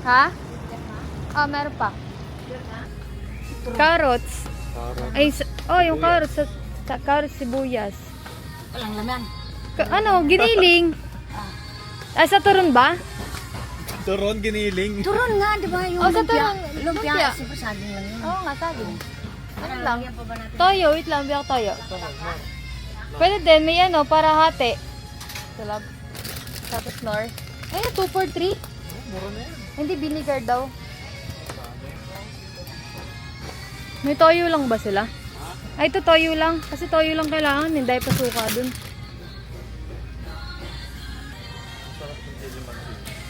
Ha? Ah, meron pa. Carrots. Ay, yung carrots. Carrots, sibuyas. Walang laman. Giniling. Sa turon ba? Turon, giniling. Turon nga, di ba? Yung Sa lumpia. turon. Lumpia. Siyempre saging lang yun. Oo nga, sabi. Ano lang? Lagyan pa ba natin? Toyo, wait lang, biyak toyo. Pwede din, may para hati. Salab. Tapos nor. Ay, 2 for 3. Mura na yan. Hindi, vinegar daw. May toyo lang ba sila? Ay, ito toyo lang. Kasi toyo lang kailangan. Hindi pa suka dun.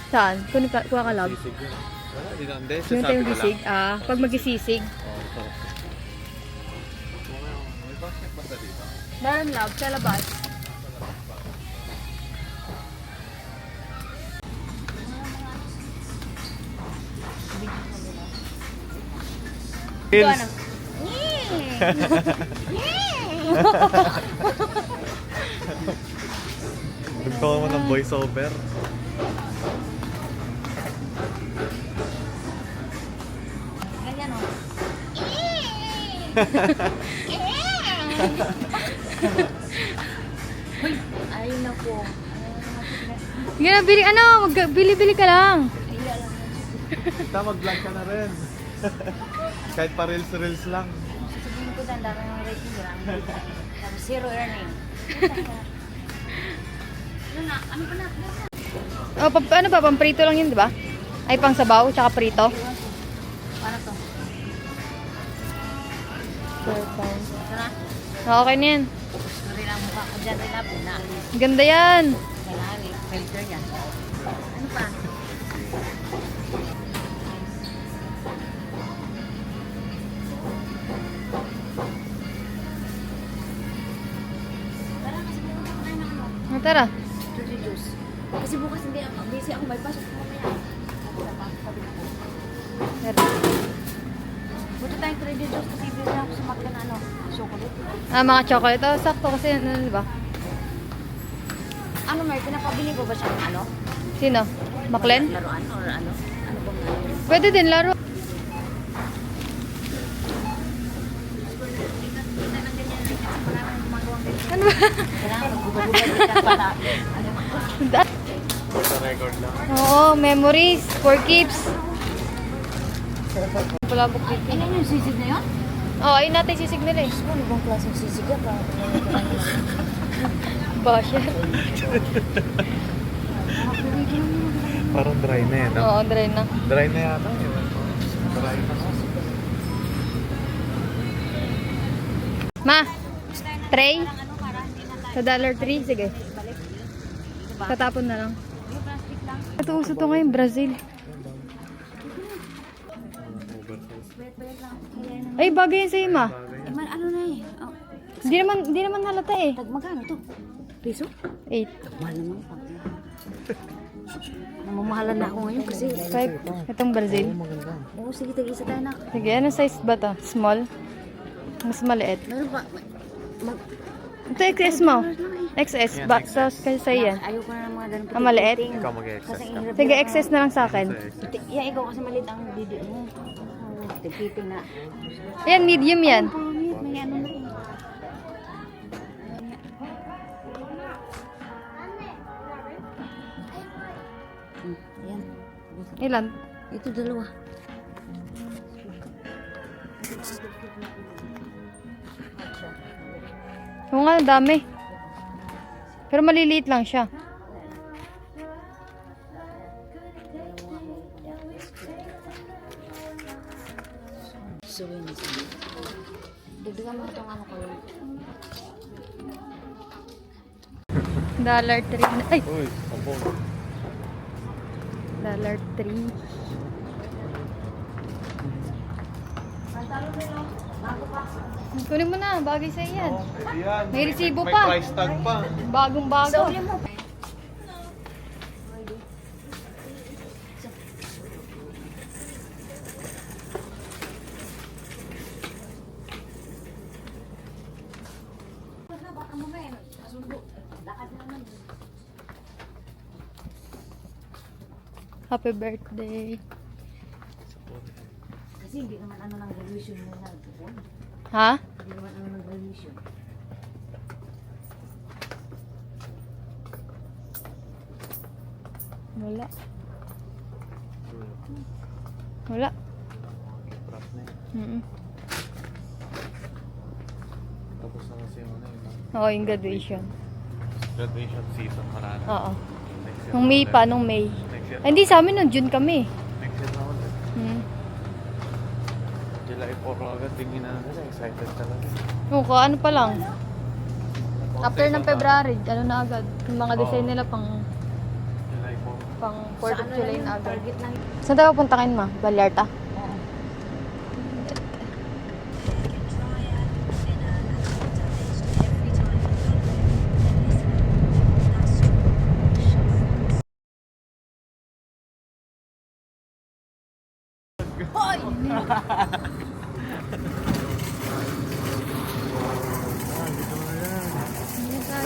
Saan? Kuha ka lab. Sisig yun. Wala, di na. Hindi, Yung sasabi tayong ko lang. gisig. Pag magisisig. Oo, sarap. May basket ba sa dito? Meron lab, sa labas. Pills. Nagtawa mo ng voiceover. Ganyan o. Ayun na po. Bili-bili ka lang. Kita mag-vlog ka na rin. Kahit pa reels lang. Sasabihin ko na, dami ng rating. Tapos zero earning. Ano pa na? Ano ba? Pamprito lang yun, di ba? Ay, pang sabaw, tsaka prito. Paano to? Ito na. Okay na yan. Sorry lang mukha ko dyan. Rin po na. Ganda yan. Kailangan eh. Filter yan. Ano pa? Tara kasi bukas ako tayo ng ano. Tara. Fruity juice. Kasi bukas hindi ako. Busy ako. May pasok ko mamaya. Tara. Buto tayong fruity juice kasi bili na ako sa market na ano. Chocolate. Mga chocolate. Sakto kasi, di ba? Ano may pinapabili ko ba siya ng ano? Sino? Maclen? Laruan or ano? Ano bang ano? Pwede din, laro. Ano ba? Kailangan magbubugbog ka para ano? Sa record lang. Oo, memories. For keeps. Palabok dito. Ano yung sisig na yun? Ayun natin sisig nila eh. Ano bang klaseng sisig yan? Basher. Parang dry na yan. Oo, dry na. Dry na yata. Dry na. Ma, tray? Sa $3? Sige. Tatapon na lang. Ito uso to ngayon, Brazil. Ay, bagay yan sa'yo, ma. Ano na eh? Oh, Hindi naman halata eh. magkano to? Piso? 8. Mahal naman pa. Namamahalan na ako ngayon kasi. 5. Itong Brazil. Oo, sige, tag-isa tayo na. Sige, anong size ba to? Small? Mas maliit. Meron pa. Ito XS mo. XS. Ba, so, kasi sa'yo yan. Ayoko na ng mga ganun. Maliit? Ikaw mag-excess ka. Sige, XS na lang sa akin. Ikaw kasi maliit ang video mo. Tigpiping na. Ayan, medium yan. Pangit, may ano na eh. Ayan. Ilan? Ito dalawa. Oo nga, ang dami. Pero maliliit lang siya. So, yun. Dagdagan mo itong ano ko yun. $3. Ay! Uy, sabong. $3. Kunin mo na, bagay sa yan. Pwede yan. May resibo May pa. price tag pa. Bagong bago. Sa uli mo. Happy birthday. Kasi hindi naman ano ng graduation mo na. Ha? Hindi naman ano ng graduation. Wala. Wala. Prop na yun. Mm. Tapos na kasi yung ano yun. Oo, yung graduation. Graduation season, wala na. Oo. Next year Nung na May ulit. pa, nung May. Next year Ay, hindi, sa amin nung June kami. Next year na ulit. Hmm. July 4 agad, tingin na nila. Excited talaga. Oo, ano pa lang. After ng February, ano na agad. Yung mga design nila pang July 4. 4th of July na agad. Target lang. Saan tayo pupunta kayo, ma? Vallarta?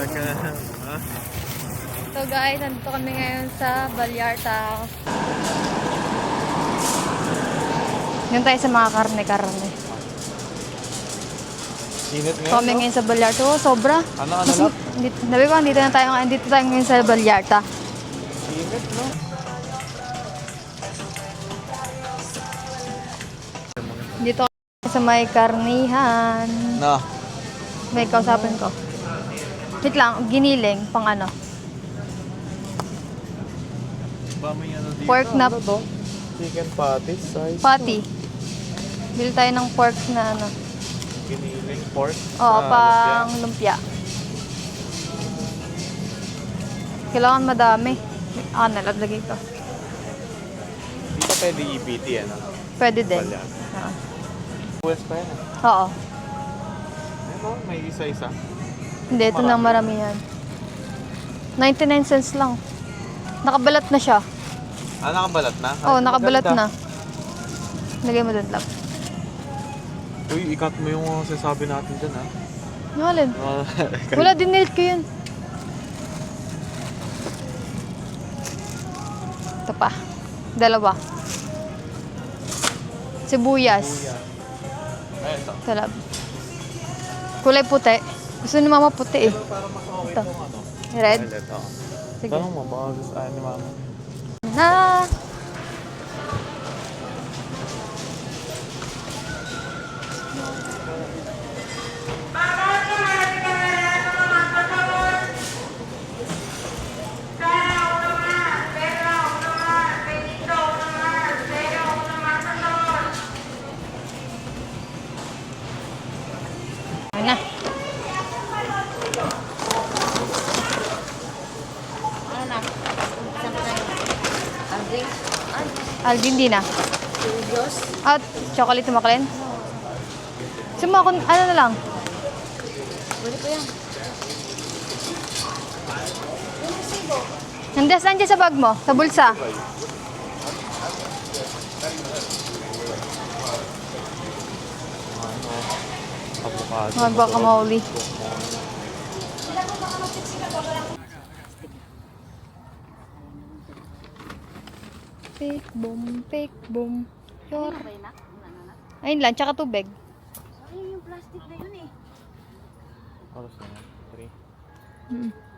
Laka, ha? So guys, nandito kami ngayon sa Vallarta. Yun tayo sa mga karne-karne. Init So ngayon, kami no? ngayon sa Vallarta. Oh, sobra. Ano lang? Sabi ko, dito tayo ngayon sa Vallarta. Init, no? Dito kami sa may karnihan. No. May kausapin ko. Wait lang, giniling, pang ano. Ba may ano dito? Pork na- Ano to? Chicken patties size. Patty. Bili tayo ng pork na ano. Giniling pork. Oo, sa pang lumpia. lumpia. Kailangan madami. Nalagay ko. Dito pwede EBT, ano? Pwede din. Vallarta. Oo. West pa yan, ah. Oo. Ito, may isa-isa. Hindi, ito nang maramihan. 99 cents lang. Nakabalat na siya. Ah, nakabalat na? Oo, Ay, nakabalat maganda. na. Lagay mo dun lang. Uy, ikat mo yung sinasabi natin dyan, ha? Yung alin? Wala din nilk ko yun. Ito pa. Dalawa. Sibuyas. Ay, ito. Talab. Kulay puti. Gusto ni mama puti eh. Para mas okay Ito. kung ano. Red? Violet, oo. Sige. Tanong mo, baka gusto ayaw ni mama. Na. Ayun na. Ano na? Saan pa tayo? Aldrin? Alvin din na. Diyos? At chocolate makalin. Suma ako, ano na lang. Pwede ko yan. Nandiyan sa bag mo, sa bulsa. Ano, avocado. Mga guacamole. Fake boom, fake boom. Yor. Okay na? Ayun lang, tsaka tubig. Sayang yung plastic na yun eh. Oras na yan? 3. Mm.